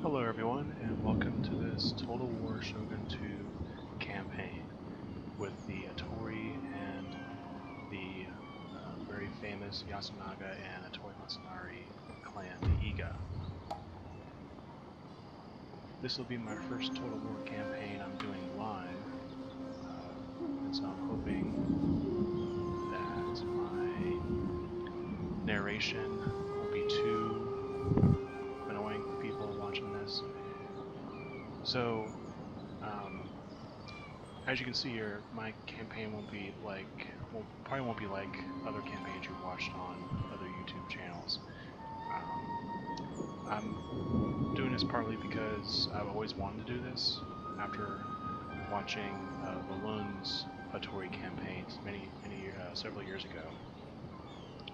Hello everyone, and welcome to this Total War Shogun 2 campaign with the Hattori and the very famous Yasunaga and Hattori Masanari clan, the Iga. This will be my first Total War campaign I'm doing live, and so I'm hoping that my narration won't be too annoying for people watching this. So, as you can see here, my campaign won't be like, probably won't be like other campaigns you've watched on other YouTube channels. I'm doing this partly because I've always wanted to do this after watching Volound's Hattori campaigns several years ago,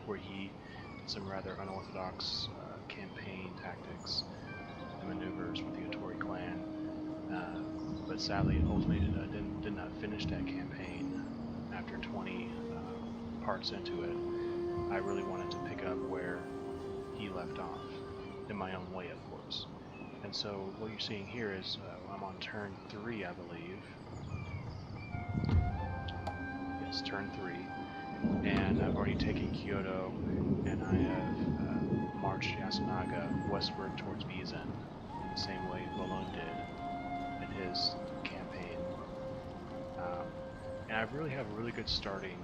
where he did some rather unorthodox campaign tactics and maneuvers with the Hattori clan. But sadly, ultimately did not finish that campaign after 20 parts into it. I really wanted to pick up where he left off, in my own way, of course. And so what you're seeing here is I'm on turn 3, I believe. Yes, turn 3. And I've already taken Kyoto, and I have marched Yasunaga westward towards Bizen, in the same way Volound did in his campaign. And I really have a really good starting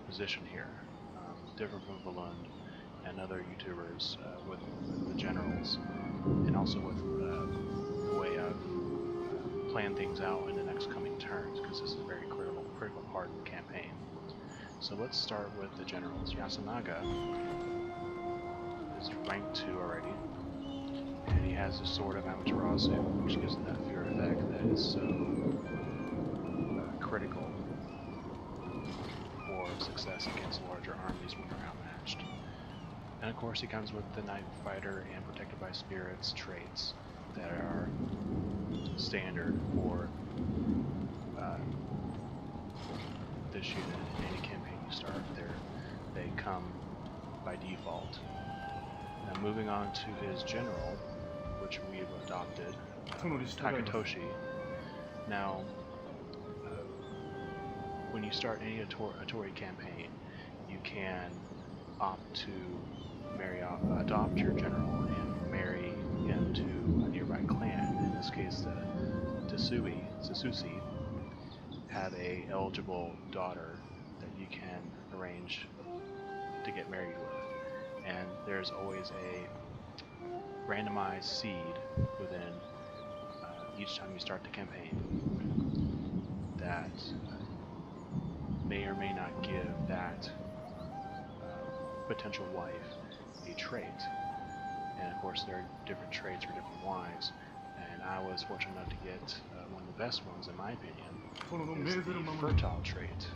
position here, different from Volound and other YouTubers with the generals, and also with the way I've planned things out in the next coming turns, because this is a very critical part of the campaign. So let's start with the generals. Yasunaga is rank 2 already, and he has the Sword of Amaterasu, which gives him that fear effect that is so critical for success against larger armies when they're outmatched. And of course he comes with the Night Fighter and Protected by Spirits traits that are standard for this unit in any campaign you start. They come by default. Now moving on to his general, which we've adopted, Takatoshi. Now, when you start any Hattori campaign, you can opt to adopt your general and marry him to a nearby clan. In this case, the Tsususi have a eligible daughter that you can arrange to get married with. And there's always a randomized seed within each time you start the campaign that may or may not give that potential wife a trait. And of course there are different traits for different wives, and I was fortunate enough to get one of the best ones, in my opinion, is the fertile trait.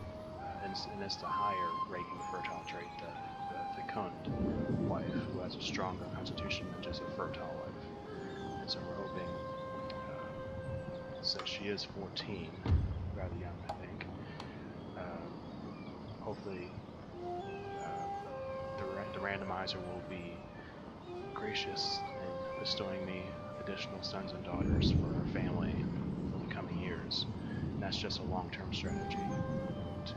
And it's the higher ranking fertile trait, the fecund wife, who has a stronger constitution than just a fertile wife. And so we're hoping, since she is 14, rather young I think, hopefully the randomizer will be gracious in bestowing me additional sons and daughters for our family for the coming years. And that's just a long-term strategy to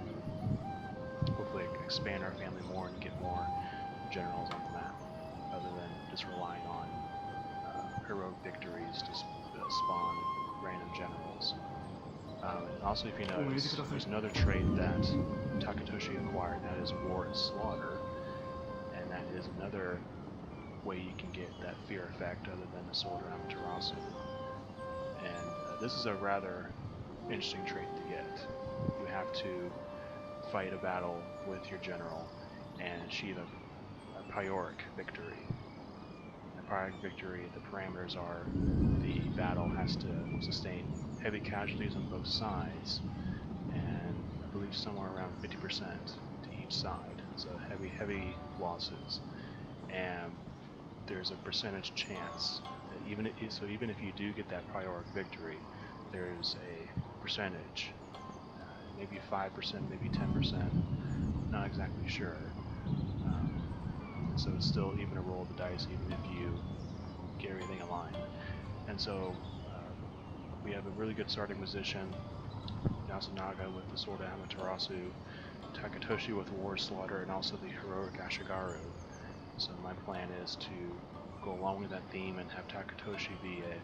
hopefully expand our family more and get more generals on the map, other than just relying on heroic victories to spawn random generals. And also, if you notice, there's another trait that Takatoshi acquired, and that is War and Slaughter, and that is another way you can get that fear effect other than the Sword of Amaterasu. And this is a rather interesting trait to get. You have to fight a battle with your general and achieve a prioric victory. A prioric victory, the parameters are the battle has to sustain heavy casualties on both sides, and I believe somewhere around 50% to each side, so heavy losses. And there's a percentage chance that even if you do get that prioric victory, there's a percentage, maybe 5%, maybe 10%, not exactly sure. And so it's still even a roll of the dice, even if you get everything aligned. And so we have a really good starting position. Yasunaga with the Sword of Amaterasu, Takatoshi with War Slaughter, and also the heroic Ashigaru. So my plan is to go along with that theme and have Takatoshi be a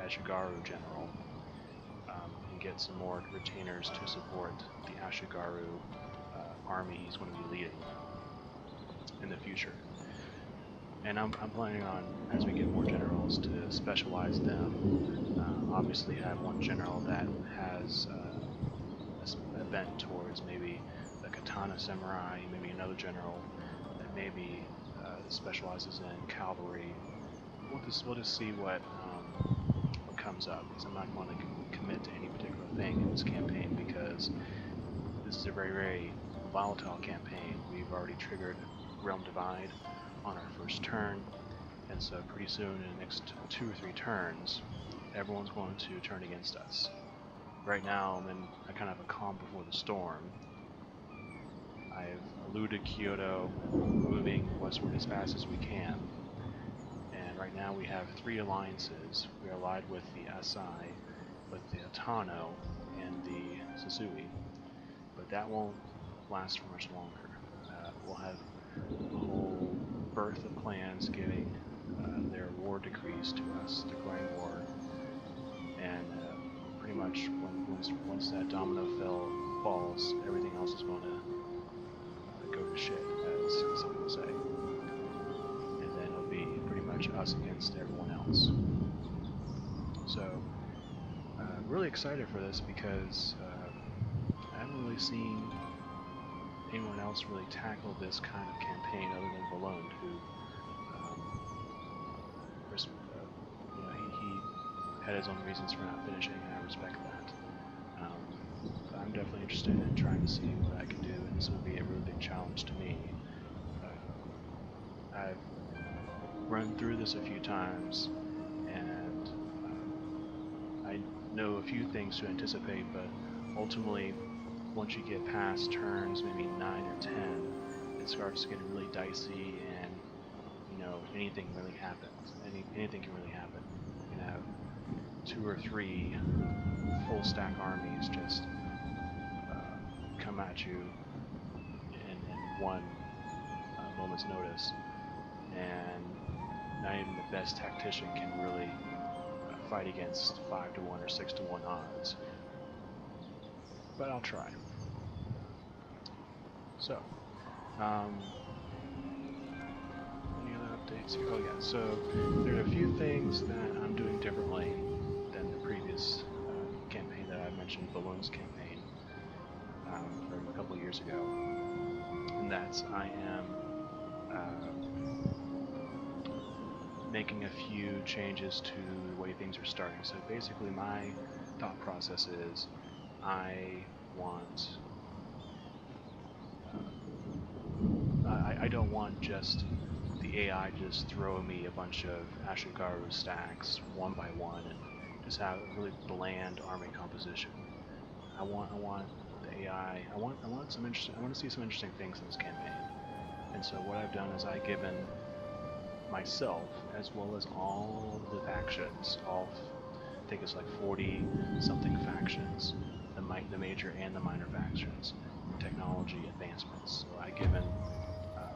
Ashigaru general, and get some more retainers to support the Ashigaru army he's going to be leading in the future. And I'm planning on, as we get more generals, to specialize them. Obviously have one general that has a bent towards maybe the katana samurai, maybe another general that maybe specializes in cavalry. We'll just see what comes up, because I'm not going to commit to any particular thing in this campaign, because this is a very, very volatile campaign. We've already triggered Realm Divide on our first turn, and so pretty soon in the next 2 or 3 turns, everyone's going to turn against us. Right now I'm in a kind of a calm before the storm. I've eluded Kyoto, moving westward as fast as we can, and right now we have 3 alliances. We are allied with the Asai, with the Atano, and the Susui, but that won't last for much longer. We'll have a whole birth of clans giving their war decrees to us, declaring war, and pretty much once that domino falls, everything else is going to go to shit, as some people say, and then it'll be pretty much us against everyone else. So really excited for this, because I haven't really seen anyone else really tackle this kind of campaign other than Volound, who, he had his own reasons for not finishing, and I respect that. But I'm definitely interested in trying to see what I can do, and this will be a really big challenge to me. I've run through this a few times, and I know a few things to anticipate, but ultimately, once you get past turns maybe 9 or 10, it starts getting really dicey, and anything really happens. Anything can really happen. You can have 2 or 3 full stack armies just come at you in one moment's notice, and not even the best tactician can really fight against 5-1 or 6-1 odds. But I'll try. So, any other updates here? Oh yeah, so there are a few things that I'm doing differently than the previous campaign that I mentioned, Volound's campaign, from a couple years ago. And that's, I am making a few changes to the way things are starting. So basically my thought process is, I want I don't want just the AI just throw me a bunch of Ashigaru stacks one by one and just have a really bland army composition. I want the AI. I want to see some interesting things in this campaign. And so what I've done is I've given myself, as well as all the factions, I think it's like 40 something factions, the major and the minor factions, technology advancements. So I've given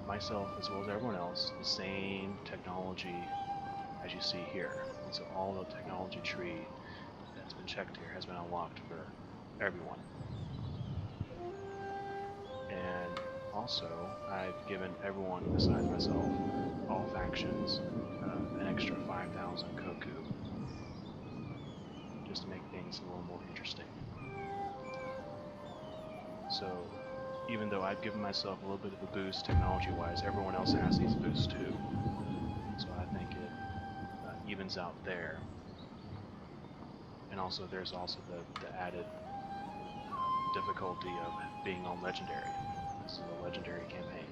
myself, as well as everyone else, the same technology as you see here. And so all the technology tree that's been checked here has been unlocked for everyone. And also, I've given everyone besides myself, all factions, an extra 5,000 koku, just to make things a little more interesting. So, even though I've given myself a little bit of a boost technology-wise, everyone else has these boosts too. So I think it evens out there. And also, there's also the added difficulty of being on Legendary. This is a Legendary campaign.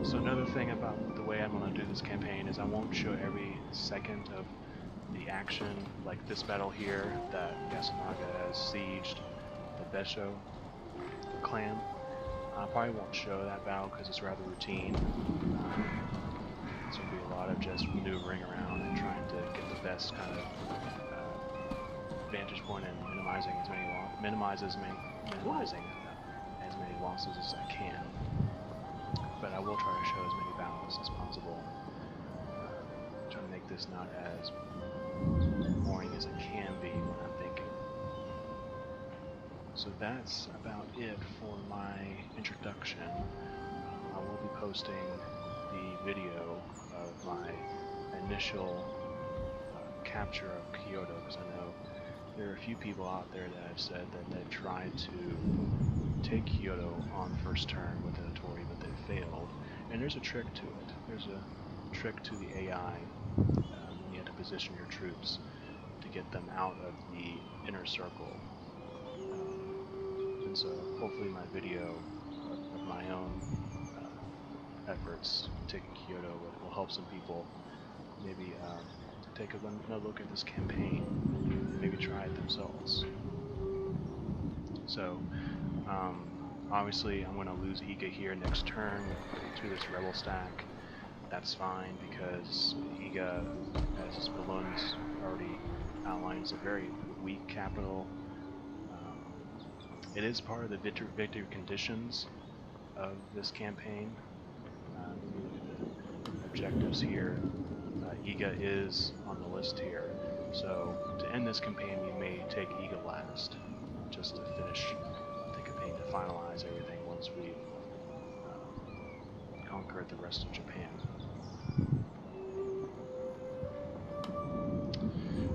So another thing about the way I'm going to do this campaign is I won't show every second of the action, like this battle here that Yasunaga has sieged the Besho clan. I probably won't show that battle because it's rather routine. So it'll be a lot of just maneuvering around and trying to get the best kind of vantage point and minimizing as many losses as I can. But I will try to show as many battles as possible. Trying to make this not as boring as it can be when I'm thinking. So that's about it for my introduction. I will be posting the video of my initial capture of Kyoto, because I know there are a few people out there that have said that they've tried to take Kyoto on first turn with Hattori, but they failed. And there's a trick to it. There's a trick to the AI when you have to position your troops to get them out of the inner circle. And so hopefully my video of my own efforts taking Kyoto will help some people maybe take another look at this campaign and maybe try it themselves. So obviously I'm going to lose Iga here next turn to this rebel stack. That's fine because Iga, as Volound already outlined, is a very weak capital. It is part of the victory conditions of this campaign. When you look at the objectives here, Iga is on the list here. So to end this campaign, we may take Iga last, just to finish the campaign, to finalize everything once we've conquered the rest of Japan.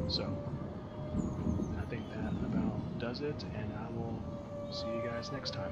So I think that about does it, and I will see you guys next time.